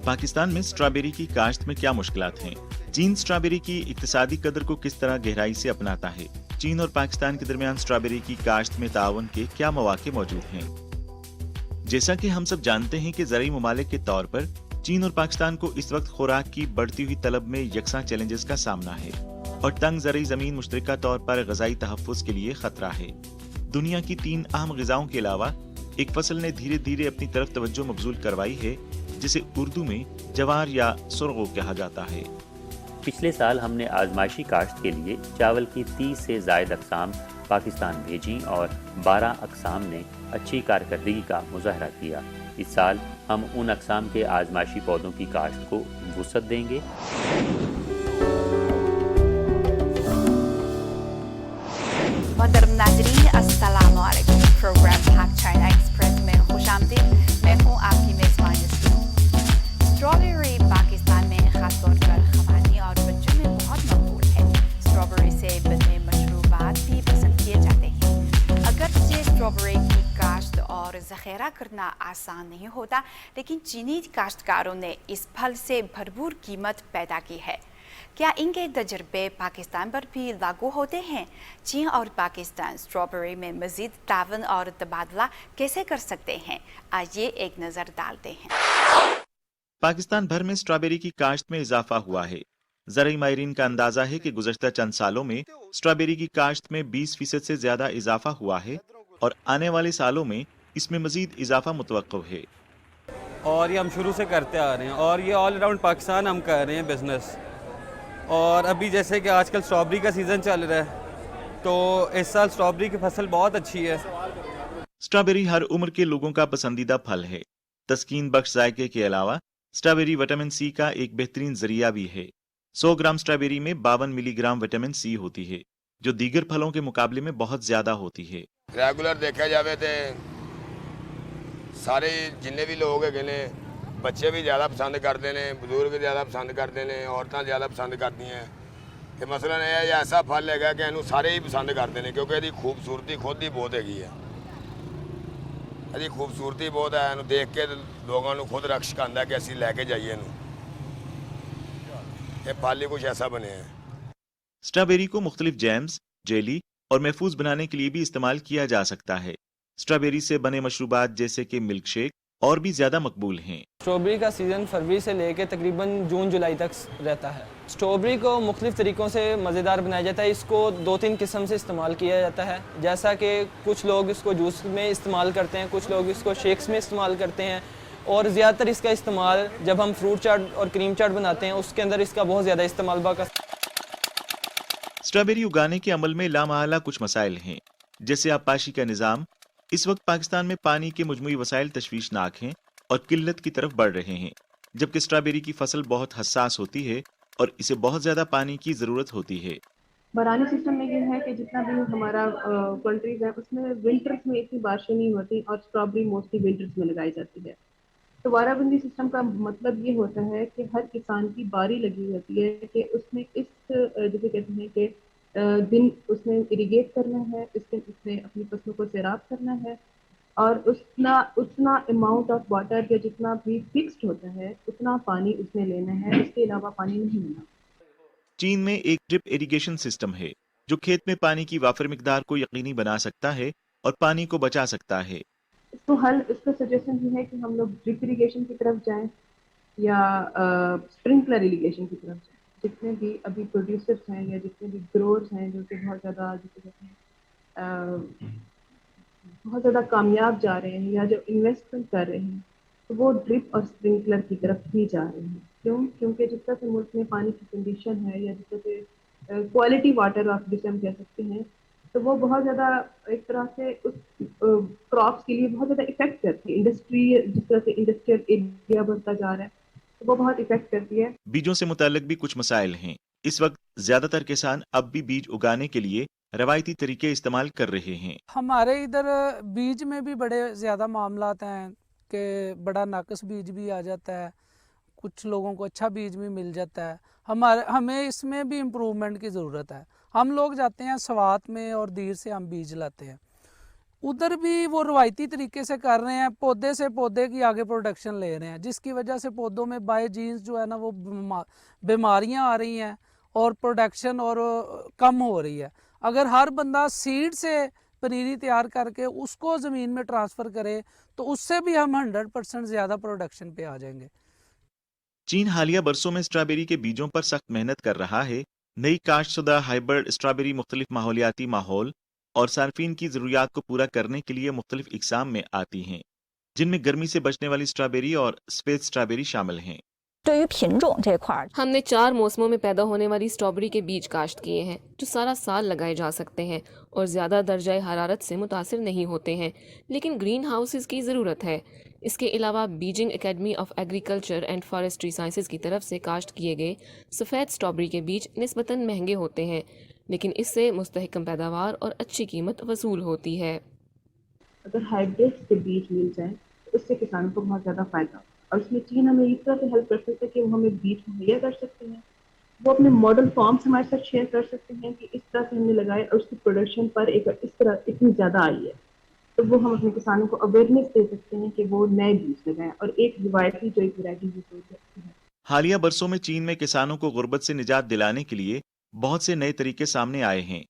पाकिस्तान में स्ट्रॉबेरी की काश्त में क्या मुश्किलात हैं? चीन स्ट्रॉबेरी की इक्तिसादी कदर को किस तरह गहराई से अपनाता है? चीन और पाकिस्तान के दरमियान स्ट्रॉबेरी की काश्त में ताउन के क्या मौके मौजूद हैं? जैसा कि हम सब जानते हैं कि ज़रई ममालिक के तौर पर चीन और पाकिस्तान को इस वक्त खुराक की बढ़ती हुई तलब में यकसा चैलेंजेस का सामना है और तंग ज़रई ज़मीन मुश्तरका तौर पर ग़ज़ाई तहफ़्फ़ुज़ के लिए खतरा है। दुनिया की 3 अहम ग़िज़ाओं के अलावा एक फसल ने धीरे धीरे अपनी तरफ तवज्जो मबज़ूल करवाई है, जिसे उर्दू में जवार या सुरगो कहा जाता है। पिछले साल हमने आजमाइशी काश्त के लिए चावल की 30 से ज़ायद अक़साम पाकिस्तान भेजी और 12 अक़साम ने अच्छी कारकर्दगी का मुज़ाहरा किया। इस साल हम उन अक़साम के आजमाइशी पौधों की काश्त को वुसअत देंगे। मोहतरम नाज़रीन, अस्सलामु अलैकुम। प्रोग्राम पाक चाइना एक्सप्रेस में खुशामदीद। मैं हूँ आपकी मेज़बान नस्रीन। स्ट्रॉबेरी पाकिस्तान में ख़ास तौर पर ख़वानीन और बच्चों में बहुत मकबूल है। स्ट्रॉबेरी से बने मशरूबात भी पसंद किए जाते हैं। अगरचे स्ट्रॉबेरी की काश्त और ज़ख़ीरा करना आसान नहीं होता, लेकिन चीनी काश्तकारों ने इस फल से भरपूर कीमत पैदा की है। क्या इनके तजर्बे पाकिस्तान पर भी लागू होते हैं? चीन और पाकिस्तान स्ट्रॉबेरी में मज़ीद तावन और तबादला कैसे कर सकते हैं? आइए एक नज़र डालते हैं। पाकिस्तान भर में स्ट्रॉबेरी की काश्त में इजाफा हुआ है। ज़रई माहिरीन का अंदाजा है कि गुज़श्ता चंद सालों में स्ट्रॉबेरी की काश्त में 20% से ज़्यादा इजाफा हुआ है और आने वाले सालों में इसमें मज़ीद इजाफा मुतवक्किल है। और ये हम शुरू से करते आ रहे हैं और ये ऑल अराउंड पाकिस्तान हम कर रहे हैं बिज़नेस। और अभी जैसे कि आजकल स्ट्रॉबेरी का सीज़न चल रहा है, तो इस साल स्ट्रॉबेरी की फसल बहुत अच्छी है। स्ट्रॉबेरी हर उम्र के लोगों का पसंदीदा फल है। तस्कीन बख्श जायके के अलावा स्ट्रॉबेरी विटामिन सी का एक बेहतरीन जरिया भी है। 100 ग्राम स्ट्रॉबेरी में 52 मिलीग्राम विटामिन सी होती है, जो दीगर फलों के मुकाबले में बहुत ज्यादा होती है। रेगुलर देखा जाए तो सारे जिन्ने भी लोग है, बच्चे भी ज़्यादा पसंद करते हैं, बजुर्ग ज़्यादा पसंद करते हैं, औरतें ज़्यादा पसंद करती हैं। तो मसलन यह ऐसा फल है कि इन्हू सारे ही पसंद करते हैं, क्योंकि इसकी खूबसूरती खुद ही बहुत हैगी है। इसकी खूबसूरती बहुत है, इन्हू देख के लोगों को खुद रक्श करता है कि असीं लैके जाइए इन्हू। ये फल ही कुछ ऐसा बने हैं। स्ट्रॉबेरी को मुख्तलिफ जैम्स, जेली और महफूज बनाने के लिए भी इस्तेमाल किया जा सकता है। स्ट्रॉबेरी से बने मशरूबात जैसे कि मिल्क शेक और भी ज़्यादा मकबूल हैं। स्ट्रॉबेरी का सीज़न फरवरी से लेकर तकरीबन जून जुलाई तक रहता है। स्ट्रॉबेरी को मुख्तलिफ तरीक़ों से मज़ेदार बनाया जाता है। इसको 2-3 किस्म से इस्तेमाल किया जाता है, जैसा कि कुछ लोग इसको जूस में इस्तेमाल करते हैं, कुछ लोग इसको शेक्स में इस्तेमाल करते हैं, और ज़्यादातर इसका इस्तेमाल जब हम फ्रूट चाट और क्रीम चाट बनाते हैं उसके अंदर इसका बहुत ज़्यादा इस्तेमाल बाका। स्ट्रॉबेरी उगाने के अमल में लामहला कुछ मसाइल हैं, जैसे आबपाशी का निज़ाम। इस वक्त पाकिस्तान में पानी के मजमूई वसाइल तशवीशनाक हैं और किल्लत की तरफ बढ़ रहे हैं, जबकि स्ट्रॉबेरी की फसल बहुत हसास होती है और इसे बहुत ज़्यादा पानी की ज़रूरत होती है। बरानी सिस्टम में ये है कि जितना भी हमारा कंट्रीज है उसमें विंटर्स में इतनी बारिशें नहीं होती और स्ट्रॉबेरी मोस्टली विंटर्स में लगाई जाती है। तो वाराबंदी सिस्टम का मतलब ये होता है कि हर किसान की बारी लगी होती है कि उसने इस जिसे कहते हैं कि दिन उसने इरिगेट करना है, इस दिन उसने अपनी फसलों को सैराब करना है और उतना अमाउंट ऑफ वाटर या जितना भी फिक्स्ड होता है उतना पानी उसने लेना है, उसके अलावा पानी नहीं लेना। चीन में एक ड्रिप इरिगेशन सिस्टम है जो खेत में पानी की वाफिर मिकदार को यकीनी बना सकता है और पानी को बचा सकता है। इसका सजेशन ये है कि हम लोग ड्रिप इरिगेशन की तरफ जाएं या स्प्रिंकलर इरिगेशन की तरफ जाएं। जितने भी अभी प्रोड्यूसर्स हैं या जितने भी ग्रोअर्स हैं जो कि बहुत ज़्यादा कामयाब जा रहे हैं या जो इन्वेस्टमेंट कर रहे हैं, तो वो ड्रिप और स्प्रिंकलर की तरफ ही जा रहे हैं। क्योंकि जिस तरह से मुल्क में पानी की कंडीशन है या जिस तरह से क्वालिटी वाटर आप जिसे हम कह सकते हैं, तो वो बहुत ज़्यादा एक तरह से उस क्रॉप्स के लिए बहुत ज़्यादा इफेक्ट करती है। जिस तरह से इंडस्ट्रियल एरिया बढ़ता जा रहा है तो वो बहुत इफेक्ट करती है। बीजों से मुताल्लिक भी कुछ मसाइल हैं। इस वक्त ज्यादातर किसान अब भी बीज उगाने के लिए रवायती तरीके इस्तेमाल कर रहे हैं। हमारे इधर बीज में भी बड़े ज़्यादा मामलात हैं कि बड़ा नाकस बीज भी आ जाता है, कुछ लोगों को अच्छा बीज भी मिल जाता है। हमें इसमें भी इम्प्रूवमेंट की ज़रूरत है। हम लोग जाते हैं सवात में और दीर से हम बीज लाते हैं, उधर भी वो रवायती तरीके से कर रहे हैं, पौधे से पौधे की आगे प्रोडक्शन ले रहे हैं, जिसकी वजह से पौधों में बाय जीन्स जो है ना वो बीमारियां आ रही हैं और प्रोडक्शन और कम हो रही है। अगर हर बंदा सीड से पनीरी तैयार करके उसको ज़मीन में ट्रांसफ़र करे तो उससे भी हम 100% ज़्यादा प्रोडक्शन पे आ जाएंगे। चीन हालिया बरसों में स्ट्रॉबेरी के बीजों पर सख्त मेहनत कर रहा है। नई काश्तशुदा हाइब्रिड स्ट्रॉबेरी मुख्तलिफ माहौलियाती माहौल और सार्फिन की ज़रूरियात को पूरा करने के लिए मुख्तलिफ इकसाम में आती हैं, जिनमें गर्मी से बचने वाली स्ट्रॉबेरी और सफ़ेद स्ट्रॉबेरी शामिल हैं। 对于品种这块儿， हमने 4 मौसमों में पैदा होने वाली स्ट्रॉबेरी के बीज काश्त किए हैं जो सारा साल लगाए जा सकते हैं और ज़्यादा दर्जा हरारत से मुतासिर नहीं होते हैं, लेकिन ग्रीन हाउसेस की ज़रूरत है। इसके अलावा Beijing academy of agriculture and forestry sciences की तरफ से काश्त किए गए सफ़ेद स्ट्रॉबेरी के बीज निस्बतन महंगे होते हैं, लेकिन इससे मुस्तहकम पैदावार और अच्छी कीमत वसूल होती है। अगर हाइब्रिड के बीज मिल जाए तो उससे किसानों को बहुत ज़्यादा फ़ायदा, और उसमें चीन हमें इस तरह से हेल्प कर सकता है कि वो हमें बीज मुहैया कर सकते हैं, वो अपने मॉडल फॉर्म्स हमारे साथ शेयर कर सकते हैं कि इस तरह से हमने लगाए और उसकी प्रोडक्शन पर एक इस तरह इतनी ज़्यादा आई है, तो वो हम अपने किसानों को अवेयरनेस दे सकते हैं कि वो नए बीज लगाएं और एक रिवायती जो एक वैरायटी यूज होती है। हालिया बरसों में चीन में किसानों को गुर्बत से निजात दिलाने के लिए बहुत से नए तरीके सामने आए हैं।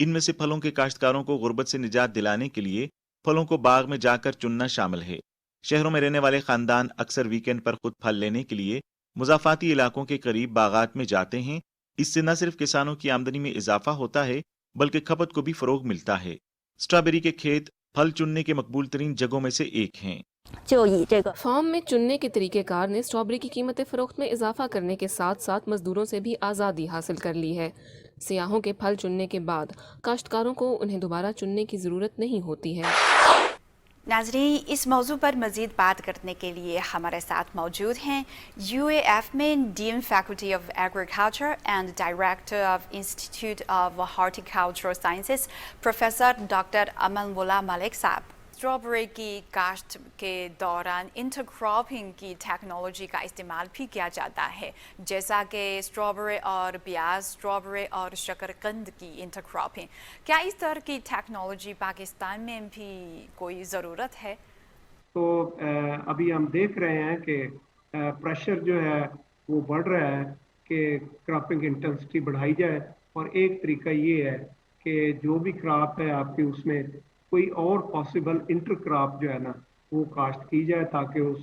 इनमें से फलों के काश्तकारों को गुर्बत से निजात दिलाने के लिए फलों को बाग में जाकर चुनना शामिल है। शहरों में रहने वाले खानदान अक्सर वीकेंड पर खुद फल लेने के लिए मुज़ाफ़ाती इलाकों के करीब बागात में जाते हैं। इससे न सिर्फ किसानों की आमदनी में इजाफा होता है बल्कि खपत को भी फ़रोग मिलता है। स्ट्रॉबेरी के खेत फल चुनने के मकबूल तरीन जगहों में से एक हैं। 就以这个 फार्म में चुनने के तरीक़ेकार ने स्ट्रॉबेरी की कीमत फ़रोख्त में इजाफा करने के साथ साथ मज़दूरों से भी आज़ादी हासिल कर ली है। सियाहों के फल चुनने के बाद काश्तकारों को उन्हें दोबारा चुनने की ज़रूरत नहीं होती है। नाज़रीन, इस मौजू पर मज़ीद बात करने के लिए हमारे साथ मौजूद हैं UAF में dean faculty of agriculture and director of institute of horticultural sciences professor doctor Amanullah Malik sahab. Strawberry की काश्त के दौरान इंटरक्रॉपिंग की टेक्नोलॉजी का इस्तेमाल भी किया जाता है, जैसा कि स्ट्रॉबेरी और प्याज, स्ट्रॉबेरी और शकरकंद की इंटरक्रॉपिंग। क्या इस तरह की टेक्नोलॉजी पाकिस्तान में भी कोई ज़रूरत है? तो अभी हम देख रहे हैं कि प्रेशर जो है वो बढ़ रहा है कि क्रॉपिंग इंटेंसिटी बढ़ाई जाए, और एक तरीका ये है कि जो भी क्रॉप है आपकी उसमें कोई और पॉसिबल इंटर क्रॉप जो है ना वो काश्त की जाए, ताकि उस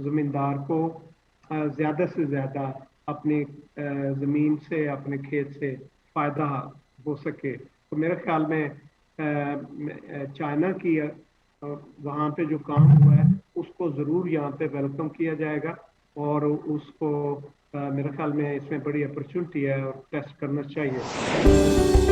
ज़मींदार को ज़्यादा से ज़्यादा अपनी ज़मीन से, अपने खेत से फ़ायदा हो सके। तो मेरे ख्याल में चाइना की वहाँ पे जो काम हुआ है उसको ज़रूर यहाँ पे वेलकम किया जाएगा, और उसको मेरे ख्याल में इसमें बड़ी अपॉर्चुनिटी है और टेस्ट करना चाहिए।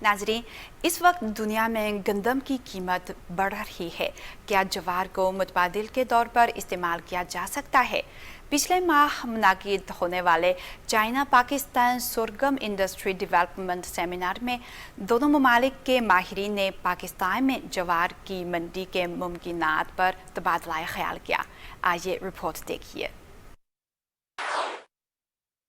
नाज़रीन, इस वक्त दुनिया में गंदम की कीमत बढ़ रही है। क्या जवार को मुतबादिल के तौर पर इस्तेमाल किया जा सकता है? पिछले माह मुनाकिद होने वाले China Pakistan sorghum industry development seminar में दोनों ममालिक के माहिरीन ने पाकिस्तान में जवार की मंडी के मुमकिनात पर तबादला ख्याल किया। आइए रिपोर्ट देखिए।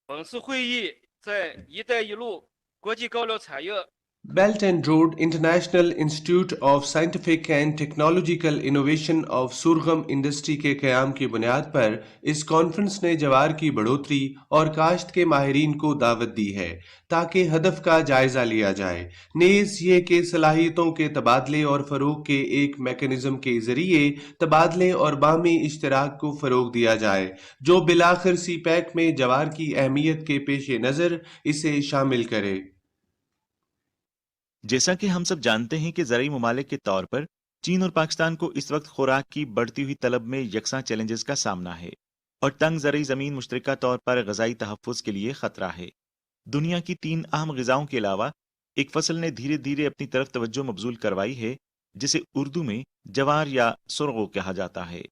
本次会议在“一带一路”国际高楼产业 Belt and Road International Institute of Scientific and Technological Innovation of sorghum industry के क़याम की बुनियाद पर इस कॉन्फ्रेंस ने जवार की बढ़ोतरी और काश्त के माहिरीन को दावत दी है ताकि हदफ का जायजा लिया जाए, नेज़ ये कि सलाहियतों के तबादले और फ़रोग के एक मैकेनिज्म के ज़रिए तबादले और बाहमी इश्तराक को फ़रोग दिया जाए, जो बिलाखिर CPEC में जवार की अहमियत के पेश नज़र इसे शामिल करे। जैसा कि हम सब जानते हैं कि ज़रई ममालिक के तौर पर चीन और पाकिस्तान को इस वक्त खुराक की बढ़ती हुई तलब में यकसा चैलेंजेस का सामना है और तंग ज़रई ज़मीन मुश्तरका तौर पर ग़ज़ाई तहफ़्फ़ुज़ के लिए ख़तरा है। दुनिया की 3 अहम ग़िज़ाओं के अलावा एक फसल ने धीरे धीरे अपनी तरफ तवज्जो मबज़ूल करवाई है, जिसे उर्दू में जवार या सुरगो कहा जाता है।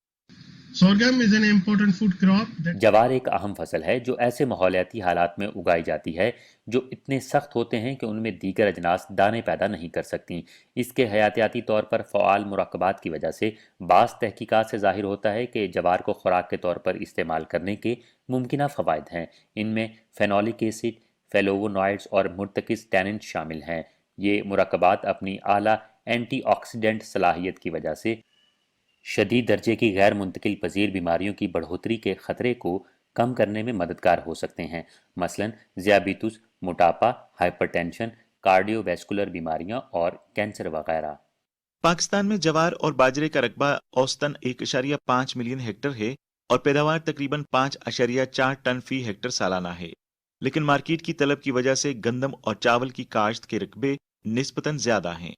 जवार एक अहम फसल है जो ऐसे माहौलियाती हालात में उगाई जाती है जो इतने सख्त होते हैं कि उनमें दीगर अजनास दाने पैदा नहीं कर सकती। इसके हयातियाती तौर पर फ़आल मुराकबात की वजह से बाज़ तहकीकात से ज़ाहिर होता है कि जवार को खुराक के तौर पर इस्तेमाल करने के मुमकिना फ़वाइद हैं। इनमें फेनोलिक एसिड, فیلوونوائڈز اور مرتکز ٹیننٹ شامل ہیں۔ یہ مرکبات اپنی اعلیٰ اینٹی آکسیڈنٹ صلاحیت کی وجہ سے شدید درجے کی غیر منتقل پذیر بیماریوں کی بڑھوتری کے خطرے کو کم کرنے میں مددگار ہو سکتے ہیں، مثلاً ذیابیطس، موٹاپا، ہائپر ٹینشن، کارڈیو ویسکولر بیماریاں اور کینسر وغیرہ۔ پاکستان میں جوار اور باجرے کا رقبہ اوسطاً 1.5 ملین ہیکٹر ہے اور پیداوار تقریباً 5.4 ٹن فی ہیکٹر سالانہ ہے، لیکن مارکیٹ کی طلب کی وجہ سے گندم اور چاول کی کاشت کے رقبے نسبتاً زیادہ ہیں۔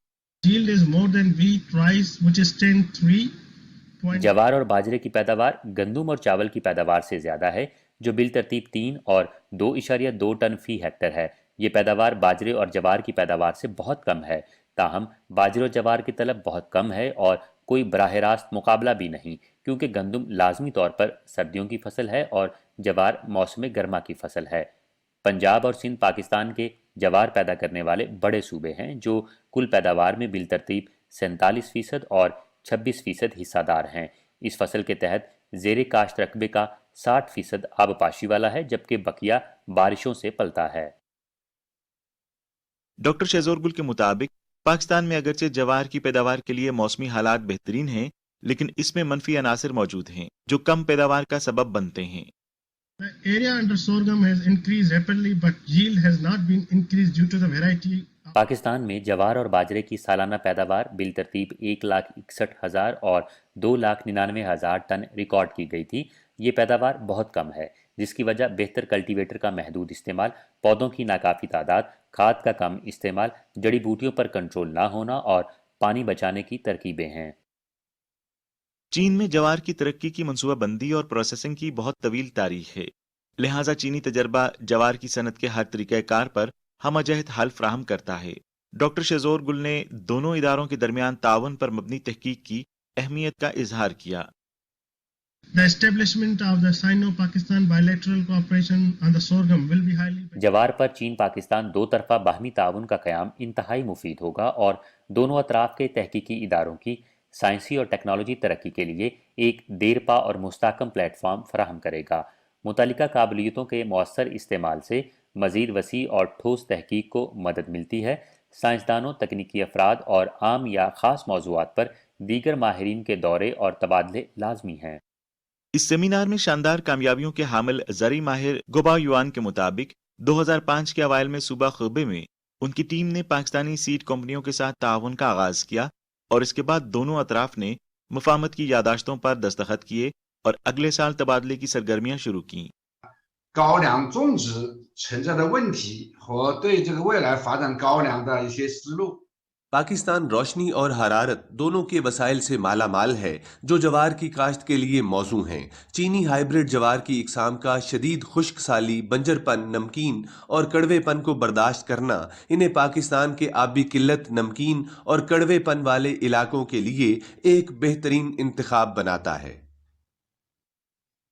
جوار اور باجرے کی پیداوار گندم اور چاول کی پیداوار سے زیادہ ہے، جو بالترتیب 3 اور 2.2 ٹن فی ہیکٹر ہے۔ یہ پیداوار باجرے اور جوار کی پیداوار سے بہت کم ہے، تاہم باجرے اور جوار کی طلب بہت کم ہے اور کوئی براہ راست مقابلہ بھی نہیں، کیونکہ گندم لازمی طور پر سردیوں کی فصل ہے اور جوار موسم گرما کی فصل ہے۔ پنجاب اور سندھ پاکستان کے جوار پیدا کرنے والے بڑے صوبے ہیں، جو کل پیداوار میں بالترتیب 47% اور 26% حصہ دار ہیں۔ اس فصل کے تحت زیر کاشت رقبے کا 60% آبپاشی والا ہے، جبکہ بقیہ بارشوں سے پلتا ہے۔ ڈاکٹر شہزور گل کے مطابق پاکستان میں اگرچہ جوار کی پیداوار کے لیے موسمی حالات بہترین ہیں، لیکن اس میں منفی عناصر موجود ہیں جو کم پیداوار کا سبب بنتے ہیں۔ پاکستان میں جوار اور باجرے کی سالانہ پیداوار بالترتیب 1,61,000 اور 2,99,000 ٹن ریکارڈ کی گئی تھی۔ یہ پیداوار بہت کم ہے، جس کی وجہ بہتر کلٹیویٹر کا محدود استعمال، پودوں کی ناکافی تعداد، کھاد کا کم استعمال، جڑی بوٹیوں پر کنٹرول نہ ہونا اور پانی بچانے کی ترکیبیں ہیں۔ چین میں جوار کی ترقی کی منصوبہ بندی اور پروسیسنگ کی بہت طویل تاریخ ہے، لہٰذا چینی تجربہ جوار کی صنعت کے ہر طریقہ کار پر ہمہ جہت حل فراہم کرتا ہے۔ ڈاکٹر شہزور گل نے دونوں اداروں کے درمیان تعاون پر مبنی تحقیق کی اہمیت کا اظہار کیا۔ جوار پر چین پاکستان دو طرفہ باہمی تعاون کا قیام انتہائی مفید ہوگا اور دونوں اطراف کے تحقیقی اداروں کی سائنسی اور ٹیکنالوجی ترقی کے لیے ایک دیرپا اور مستحکم پلیٹ فارم فراہم کرے گا۔ متعلقہ قابلیتوں کے مؤثر استعمال سے مزید وسیع اور ٹھوس تحقیق کو مدد ملتی ہے۔ سائنسدانوں، تکنیکی افراد اور عام یا خاص موضوعات پر دیگر ماہرین کے دورے اور تبادلے لازمی ہیں۔ اس سیمینار میں شاندار کامیابیوں کے حامل زرعی ماہر گوبا یوان کے مطابق 2005 کے اوائل میں صوبہ خیبے میں ان کی ٹیم نے پاکستانی سیڈ کمپنیوں کے ساتھ تعاون کا آغاز کیا اور اس کے بعد دونوں اطراف نے مفاہمت کی یادداشتوں پر دستخط کیے اور اگلے سال تبادلے کی سرگرمیاں شروع کیں۔ 高粱种植存在的问题和对这个未来发展高粱的一些思路。 پاکستان روشنی اور حرارت دونوں کے وسائل سے مالا مال ہے جو جوار کی کاشت کے لیے موزوں ہیں۔ چینی ہائیبرڈ جوار کی اقسام کا شدید خشک سالی، بنجر پن، نمکین اور کڑوے پن کو برداشت کرنا انہیں پاکستان کے آبی قلت، نمکین اور کڑوے پن والے علاقوں کے لیے ایک بہترین انتخاب بناتا ہے۔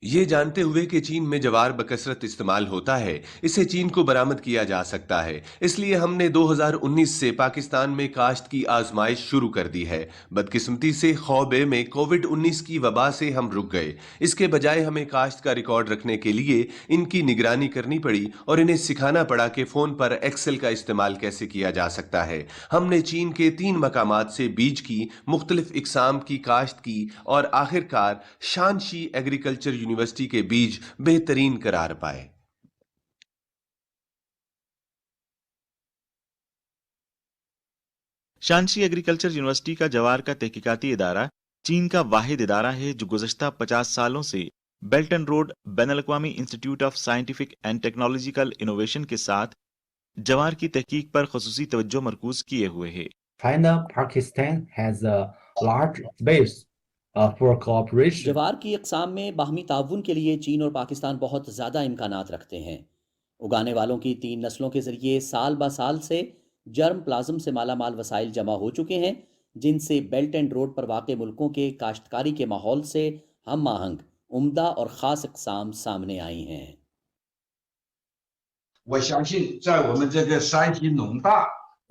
یہ جانتے ہوئے کہ چین میں جوار بکثرت استعمال ہوتا ہے، اسے چین کو برآمد کیا جا سکتا ہے، اس لیے ہم نے 2019 سے پاکستان میں کاشت کی آزمائش شروع کر دی ہے۔ بدقسمتی سے خوبے میں کووڈ-19 کی وبا سے ہم رک گئے، اس کے بجائے ہمیں کاشت کا ریکارڈ رکھنے کے لیے ان کی نگرانی کرنی پڑی اور انہیں سکھانا پڑا کہ فون پر ایکسل کا استعمال کیسے کیا جا سکتا ہے۔ ہم نے چین کے 3 مقامات سے بیج کی مختلف اقسام کی کاشت کی اور آخر کار شانشی ایگریکلچر یونیورسٹی کے بیج بہترین قرار پائے۔ شانشی ایگریکلچر یونیورسٹی کا جوار کا تحقیقاتی ادارہ چین کا واحد ادارہ ہے جو گزشتہ 50 سالوں سے بیلٹ اینڈ روڈ بین الاقوامی institute of scientific and technological innovation کے ساتھ جوار کی تحقیق پر خصوصی توجہ مرکوز کیے ہوئے ہے۔ China, Pakistan has a large base for cooperation. جوار کی اقسام میں باہمی تعاون کے لیے چین اور پاکستان بہت زیادہ امکانات رکھتے ہیں۔ اگانے والوں کی 3 نسلوں کے ذریعے سال با سال سے جرم پلازم سے مالا مال وسائل جمع ہو چکے ہیں، جن سے بیلٹ اینڈ روڈ پر واقع ملکوں کے کاشتکاری کے ماحول سے ہم آہنگ عمدہ اور خاص اقسام سامنے آئی ہیں۔ 我相信在我们这个山西农大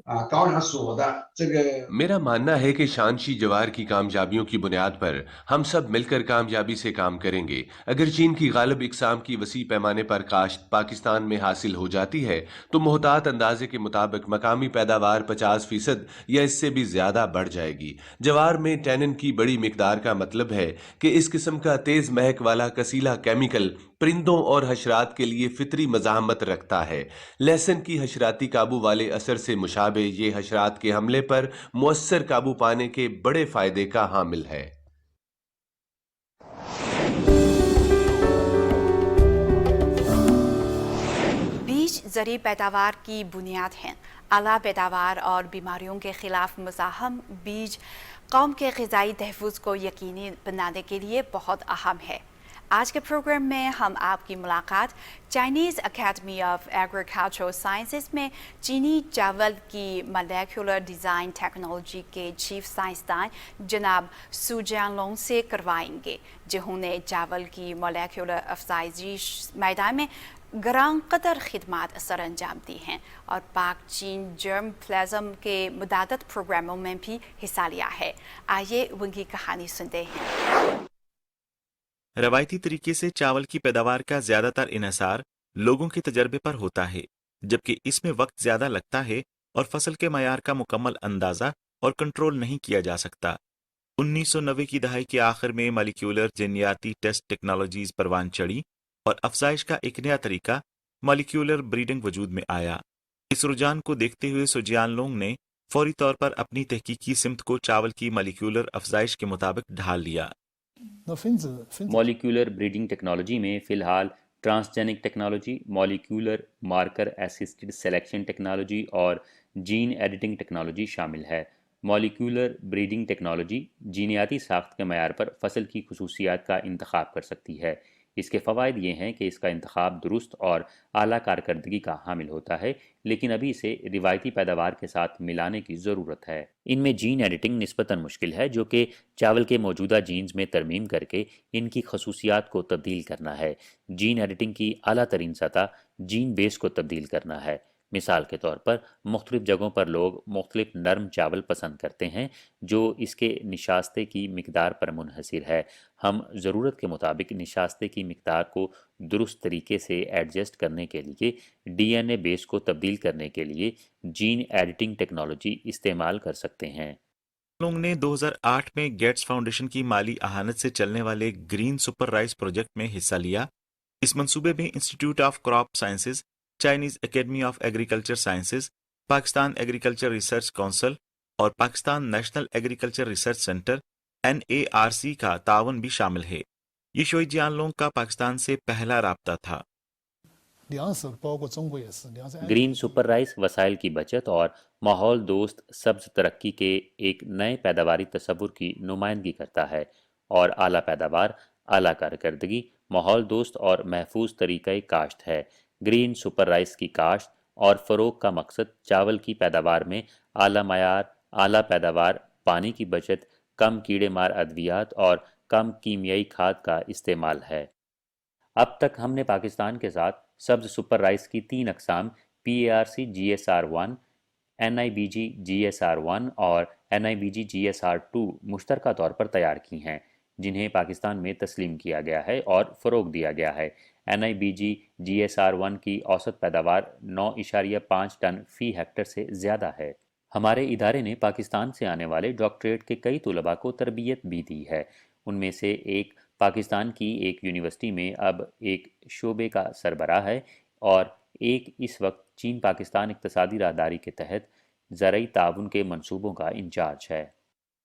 高粱所的这个 मेरा मानना है कि शानशी जवार की कामयाबियों की बुनियाद पर हम सब मिलकर कामयाबी से काम करेंगे। अगर चीन की गालिब इकसाम की वसी पैमाने पर काश्त पाकिस्तान में हासिल हो जाती है तो मोहतात अंदाजे के मुताबिक मकामी पैदावार 50% या इससे भी ज़्यादा बढ़ जाएगी। जवार में टैनिन की बड़ी मिकदार का मतलब है कि इस किस्म का तेज़ महक वाला कसीला केमिकल परिंदों और हशरात के लिए फितरी मज़ाहमत रखता है। लहसुन की हशराती काबू वाले असर से मुशाबे ये हशरात के हमले पर मुअस्सर काबू पाने के बड़े फायदे का हामिल है। बीज ज़रूरी पैदावार की बुनियाद हैं। आला पैदावार और बीमारियों के खिलाफ मुज़ाहम बीज कौम के ग़िज़ाई तहफ़्फ़ुज़ को यकीनी बनाने के लिए बहुत अहम है। आज के प्रोग्राम में हम आपकी मुलाकात Chinese academy of agricultural sciences में चीनी चावल की मॉलिक्यूलर डिज़ाइन टेक्नोलॉजी के चीफ साइंसदान जनाब सू जियांलोंग से करवाएंगे, जिन्होंने चावल की मॉलिक्यूलर अफजाइशी मैदान में ग्रां कदर खिदमात सर अंजाम दी हैं और पाक चीन जर्म प्लाज्म के मुतादिद प्रोग्रामों में भी हिस्सा लिया है। आइए उनकी कहानी सुनते हैं। रवायती तरीके से चावल की पैदावार का ज्यादातर इन्हिसार लोगों के तजर्बे पर होता है, जबकि इसमें वक्त ज्यादा लगता है और फसल के मयार का मुकम्मल अंदाजा और कंट्रोल नहीं किया जा सकता। 1990 की दहाई के आखिर में मॉलिक्यूलर जीनियाती टेस्ट टेक्नोलॉजीज परवान चढ़ी और अफजाइश का एक नया तरीका मॉलिक्यूलर ब्रीडिंग वजूद में आया। इस रुझान को देखते हुए सू जियांलोंग ने फौरी तौर पर अपनी तहकीकी सिमत को चावल की मॉलिक्यूलर अफजाइश के मुताबिक ढाल लिया। मॉलिक्यूलर ब्रीडिंग टेक्नोलॉजी में फ़िलहाल transgenic technology, molecular marker assisted selection technology और जीन एडिटिंग टेक्नोलॉजी शामिल है। मॉलिक्यूलर ब्रीडिंग टेक्नोलॉजी जीनियाती साख्त के मयार पर फसल की खसूसियात का इंतखाब कर सकती है। इसके फ़वाइद ये हैं कि इसका इंतखाब दुरुस्त और आला कारकर्दगी का हामिल होता है, लेकिन अभी इसे रिवायती पैदावार के साथ मिलाने की ज़रूरत है। इनमें जीन एडिटिंग निस्बतन मुश्किल है, जो कि चावल के मौजूदा जीन्स में तरमीम करके इनकी खसूसियात को तब्दील करना है। जीन एडिटिंग की आला तरीन सतह जीन बेस को तब्दील करना है। मिसाल के तौर पर मुख्तलिफ़ जगहों पर लोग मुख्तलिफ नरम चावल पसंद करते हैं, जो इसके निशास्ते की मिकदार पर मुनहसिर है। हम ज़रूरत के मुताबिक निशास्ते की मिकदार को दुरुस्त तरीके से एडजस्ट करने के लिए DNA बेस को तब्दील करने के लिए जीन एडिटिंग टेक्नोलॉजी इस्तेमाल कर सकते हैं। लोग ने 2008 में गेट्स फाउंडेशन की माली अहानत से चलने वाले ग्रीन सुपर राइस प्रोजेक्ट में हिस्सा लिया। इस मंसूबे में institute of crop sciences, Chinese academy of agriculture sciences, Pakistan agriculture research council और Pakistan national agriculture research centre NARC का तावन भी शामिल है। ये शोई जियांलोंग का पाकिस्तान से पहला राब्ता था। ग्रीन सुपर राइस वसाइल की बचत और माहौल दोस्त सब्ज तरक्की के एक नए पैदावारी तस्वुर की नुमाइंदगी करता है और आला पैदावार, आला कारकर्दगी, माहौल दोस्त और महफूज तरीक़े काश्त है। ग्रीन सुपर राइस की काश्त और फ़रोग का मकसद चावल की पैदावार में आला मयार, आला पैदावार, पानी की बचत, कम कीड़े मार अद्वियात और कम कीमियाई खाद का इस्तेमाल है। अब तक हमने पाकिस्तान के साथ सब्ज सुपर राइस की 3 अक़साम PARC GSR1, NIBG GSR1 और NIBG GSR2 मुश्तरका तौर पर तैयार की हैं, जिन्हें पाकिस्तान में तस्लीम किया गया है और फ़रोग दिया गया है। NIBG GSR1 की औसत पैदावार 9.5 टन फ़ी हेक्टर से ज़्यादा है। हमारे इदारे ने पाकिस्तान से आने वाले डॉक्टरेट के कई तलबा को तरबियत भी दी है। उनमें से एक पाकिस्तान की एक यूनिवर्सिटी में अब एक शोबे का सरबराह है और एक इस वक्त चीन पाकिस्तान इक़्तिसादी राहदारी के तहत ज़रई ताउन के मंसूबों का इंचार्ज है।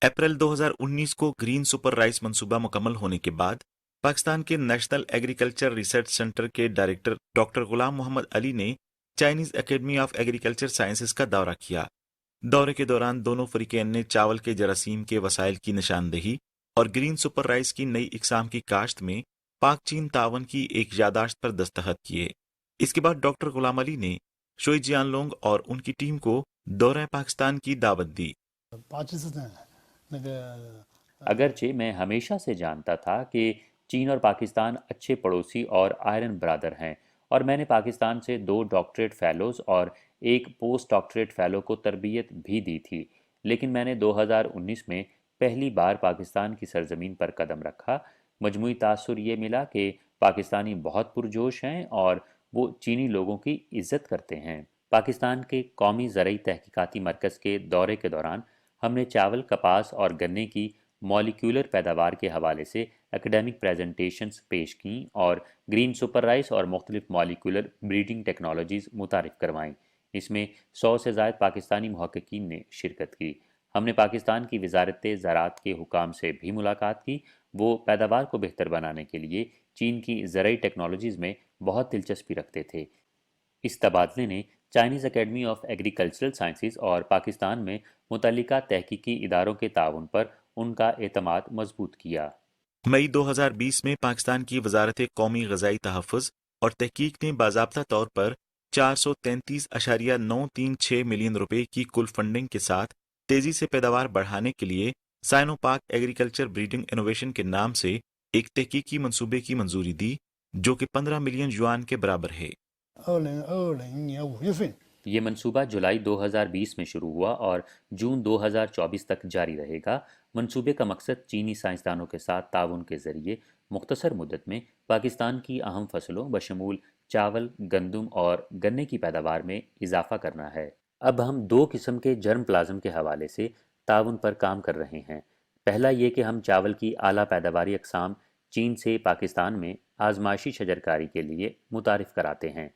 अप्रैल 2019 को ग्रीन सुपर राइस मंसूबा मुकम्मल होने के बाद पाकिस्तान के नेशनल एग्रीकल्चर रिसर्च सेंटर के डायरेक्टर डॉक्टर गुलाम मोहम्मद अली ने Chinese academy of agriculture sciences का दौरा किया। दौरे के दौरान दोनों फरीकैन ने चावल के जरासीम के वसाइल की निशानदेही और ग्रीन सुपर राइस की नई इकसाम की काश्त में पाक चीन तावन की एक यादाश्त पर दस्तखत किए। इसके बाद डॉक्टर गुलाम अली ने शोई जियांलोंग और उनकी टीम को दौरा पाकिस्तान की दावत दी। अगरचे मैं हमेशा से जानता था कि चीन और पाकिस्तान अच्छे पड़ोसी और आयरन ब्रादर हैं اور میں نے پاکستان سے 2 ڈاکٹریٹ فیلوز اور 1 پوسٹ ڈاکٹریٹ فیلو کو تربیت بھی دی تھی، لیکن میں نے 2019 میں پہلی بار پاکستان کی سرزمین پر قدم رکھا۔ مجموعی تاثر یہ ملا کہ پاکستانی بہت پرجوش ہیں اور وہ چینی لوگوں کی عزت کرتے ہیں۔ پاکستان کے قومی زرعی تحقیقاتی مرکز کے دورے کے دوران ہم نے چاول، کپاس اور گنے کی مالیکولر پیداوار کے حوالے سے اکیڈیمک پریزنٹیشنز پیش کیں اور گرین سپر رائس اور مختلف مالیکولر بریڈنگ ٹیکنالوجیز متعارف کروائیں۔ اس میں 100 سے زائد پاکستانی محققین نے شرکت کی۔ ہم نے پاکستان کی وزارت زراعت کے حکام سے بھی ملاقات کی۔ وہ پیداوار کو بہتر بنانے کے لیے چین کی زرعی ٹیکنالوجیز میں بہت دلچسپی رکھتے تھے۔ اس تبادلے نے Chinese academy of agricultural sciences اور پاکستان میں متعلقہ تحقیقی اداروں کے تعاون پر ان کا اعتماد مضبوط کیا۔ مئی 2020 میں پاکستان کی وزارت قومی غذائی تحفظ اور تحقیق نے باضابطہ طور پر 433.936 ملین روپے کی کل فنڈنگ کے ساتھ تیزی سے پیداوار بڑھانے کے لیے سائنو پاک ایگریکلچر بریڈنگ انوویشن کے نام سے ایک تحقیقی منصوبے کی منظوری دی، جو کہ 15 ملین یوان کے برابر ہے۔ یہ منصوبہ جولائی 2020 میں شروع ہوا اور جون 2024 تک جاری رہے گا۔ منصوبے کا مقصد چینی سائنسدانوں کے ساتھ تعاون کے ذریعے مختصر مدت میں پاکستان کی اہم فصلوں بشمول چاول، گندم اور گنے کی پیداوار میں اضافہ کرنا ہے۔ اب ہم 2 قسم کے جرم پلازم کے حوالے سے تعاون پر کام کر رہے ہیں۔ پہلا یہ کہ ہم چاول کی اعلیٰ پیداواری اقسام چین سے پاکستان میں آزمائشی شجرکاری کے لیے متعارف کراتے ہیں۔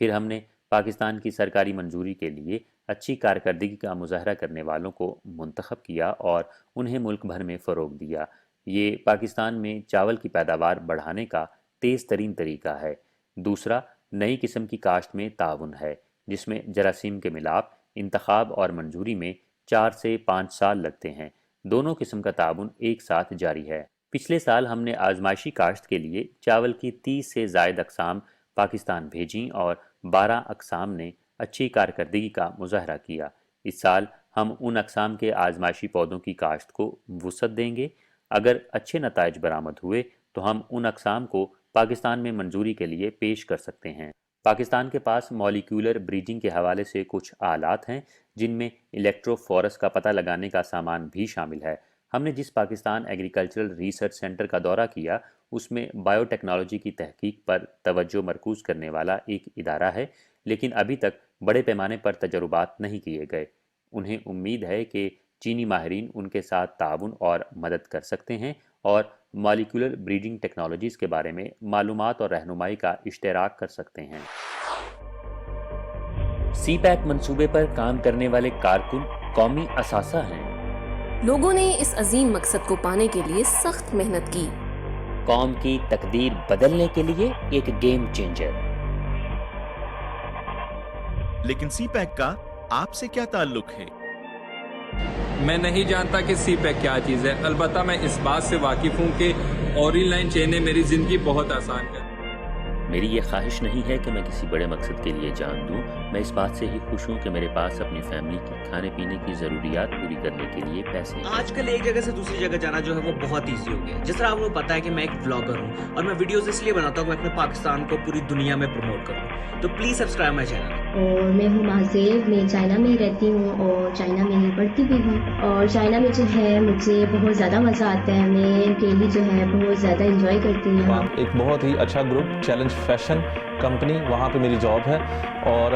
پھر ہم نے پاکستان کی سرکاری منظوری کے لیے اچھی کارکردگی کا مظاہرہ کرنے والوں کو منتخب کیا اور انہیں ملک بھر میں فروغ دیا۔ یہ پاکستان میں چاول کی پیداوار بڑھانے کا تیز ترین طریقہ ہے۔ دوسرا نئی قسم کی کاشت میں تعاون ہے، جس میں جراثیم کے ملاپ، انتخاب اور منظوری میں 4 سے 5 سال لگتے ہیں۔ دونوں قسم کا تعاون ایک ساتھ جاری ہے۔ پچھلے سال ہم نے آزمائشی کاشت کے لیے چاول کی 30 سے زائد اقسام پاکستان بھیجیں اور 12 اقسام نے اچھی کارکردگی کا مظاہرہ کیا۔ اس سال ہم ان اقسام کے آزمائشی پودوں کی کاشت کو وسعت دیں گے۔ اگر اچھے نتائج برآمد ہوئے تو ہم ان اقسام کو پاکستان میں منظوری کے لیے پیش کر سکتے ہیں۔ پاکستان کے پاس مالیکولر بریڈنگ کے حوالے سے کچھ آلات ہیں، جن میں الیکٹروفورس کا پتہ لگانے کا سامان بھی شامل ہے۔ ہم نے جس پاکستان ایگریکلچرل ریسرچ سینٹر کا دورہ کیا، اس میں بائیو ٹیکنالوجی کی تحقیق پر توجہ مرکوز کرنے والا ایک ادارہ ہے، لیکن ابھی تک بڑے پیمانے پر تجربات نہیں کیے گئے۔ انہیں امید ہے کہ چینی ماہرین ان کے ساتھ تعاون اور مدد کر سکتے ہیں اور مالیکولر بریڈنگ ٹیکنالوجیز کے بارے میں معلومات اور رہنمائی کا اشتراک کر سکتے ہیں۔ سی پیک منصوبے پر کام کرنے والے کارکن قومی اثاثہ ہیں۔ لوگوں نے اس عظیم مقصد کو پانے کے لیے سخت محنت کی۔ قوم کی تقدیر بدلنے کے لیے ایک گیم چینجر۔ لیکن سی پیک کا آپ سے کیا تعلق ہے؟ میں نہیں جانتا کہ سی پیک کیا چیز ہے، البتہ میں اس بات سے واقف ہوں کہ اورین لائن چین نے میری زندگی بہت آسان کر دی۔ میری یہ خواہش نہیں ہے کہ میں کسی بڑے مقصد کے لیے جان دوں، میں اس بات سے ہی خوش ہوں کہ میرے پاس اپنی فیملی کی کھانے پینے کی ضروریات پوری کرنے کے لیے پیسے ہیں۔ آج کل ایک جگہ سے دوسری جگہ جانا جو ہے وہ بہت ایزی ہو گیا ہے۔ جس طرح آپ کو پتا ہے کہ میں ایک ولاگر ہوں اور میں ویڈیوز اس لیے بناتا ہوں کہ میں اپنے پاکستان کو پوری دنیا میں پروموٹ کروں، تو پلیز سبسکرائب مائی چینل۔ اور میں ہوں مازیب، میں چائنا میں ہی رہتی ہوں اور چائنا میں ہی پڑھتی بھی ہوں، اور چائنا میں جو ہے مجھے بہت زیادہ مزہ آتا ہے، میں ڈیلی جو ہے بہت زیادہ انجوائے کرتی ہوں۔ ایک بہت ہی اچھا گروپ چیلنج فیشن کمپنی، وہاں پہ میری جاب ہے، اور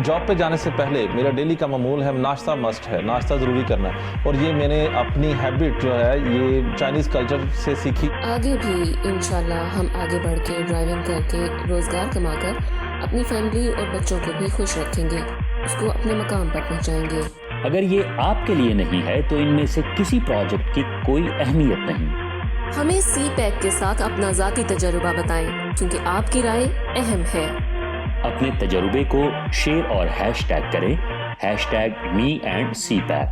جاب پہ جانے سے پہلے میرا ڈیلی کا معمول ہے ناشتہ مسٹ ہے، ناشتہ ضروری کرنا ہے، اور یہ میں نے اپنی ہیبٹ جو ہے یہ چائنیز کلچر سے سیکھی۔ آگے بھی انشاءاللہ ہم آگے بڑھ کے ڈرائیونگ کر کے روزگار کما کر اپنی فیملی اور بچوں کو بھی خوش رکھیں گے، اس کو اپنے مقام پر پہنچائیں گے۔ اگر یہ آپ کے لیے نہیں ہے تو ان میں سے کسی پروجیکٹ کی کوئی اہمیت نہیں۔ ہمیں سی پیک کے ساتھ اپنا ذاتی تجربہ بتائیں، کیونکہ آپ کی رائے اہم ہے۔ اپنے تجربے کو شیئر اور ہیش ٹیگ کریں #me&cpack۔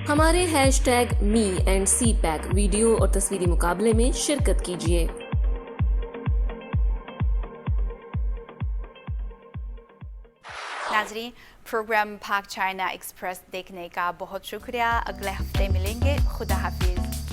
ہمارے #me&cpack ویڈیو اور تصویری مقابلے میں شرکت کیجیے۔ ناظرین، پروگرام پاک چائنا ایکسپریس دیکھنے کا بہت شکریہ۔ اگلے ہفتے ملیں گے۔ خدا حافظ۔